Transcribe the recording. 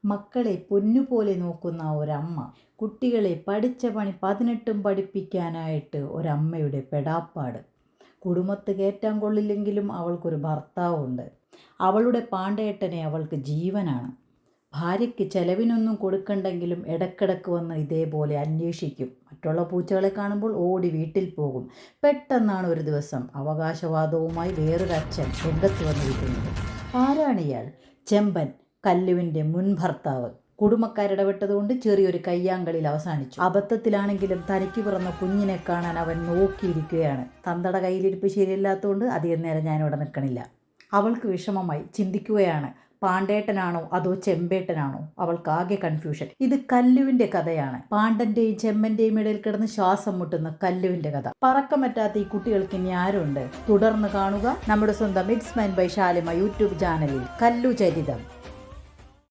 മക്കളെ പൊന്നുപോലെ നോക്കുന്ന ഒരമ്മ, കുട്ടികളെ പഠിച്ച പണി 18ഉം പഠിപ്പിക്കാനായിട്ട് ഒരമ്മയുടെ പെടാപ്പാട്. കുടുംബത്ത് കയറ്റാൻ കൊള്ളില്ലെങ്കിലും അവൾക്കൊരു ഭർത്താവുണ്ട്. അവളുടെ പാണ്ഡേട്ടനെ അവൾക്ക് ജീവനാണ്. ഭാര്യയ്ക്ക് ചെലവിനൊന്നും കൊടുക്കണ്ടെങ്കിലും ഇടക്കിടക്ക് വന്ന് ഇതേപോലെ അന്വേഷിക്കും. മറ്റുള്ള പൂച്ചകളെ കാണുമ്പോൾ ഓടി വീട്ടിൽ പോകും. പെട്ടെന്നാണ് ഒരു ദിവസം അവകാശവാദവുമായി വേറൊരച്ഛൻ രംഗത്ത് വന്നിരിക്കുന്നത്. ആരാണിയാൾ? ചെമ്പൻ, കല്ലുവിൻ്റെ മുൻ ഭർത്താവ്. കുടുംബക്കാരിടപെട്ടതുകൊണ്ട് ചെറിയൊരു കയ്യാങ്കളിൽ അവസാനിച്ചു. അബദ്ധത്തിലാണെങ്കിലും തനിക്ക് പിറന്ന കുഞ്ഞിനെ കാണാൻ അവൻ നോക്കിയിരിക്കുകയാണ്. തന്തയുടെ കയ്യിലിരിപ്പ് ശരിയല്ലാത്തതുകൊണ്ട് അധികം നേരം ഞാനിവിടെ നിൽക്കണില്ല. അവൾക്ക് വിഷമമായി. ചിന്തിക്കുകയാണ്, പാണ്ഡേട്ടനാണോ അതോ ചെമ്പേട്ടനാണോ? അവൾക്കാകെ കൺഫ്യൂഷൻ. ഇത് കല്ലുവിൻ്റെ കഥയാണ്. പാണ്ഡൻ്റെയും ചെമ്മൻ്റെയും ഇടയിൽ കിടന്ന് ശ്വാസം മുട്ടുന്ന കല്ലുവിൻ്റെ കഥ. പറക്കം പറ്റാത്ത ഈ കുട്ടികൾക്ക് ഇനി ആരുണ്ട്? തുടർന്ന് കാണുക നമ്മുടെ സ്വന്തം it's mine by Shalimar YouTube ചാനലിൽ കല്ലു ചരിതം.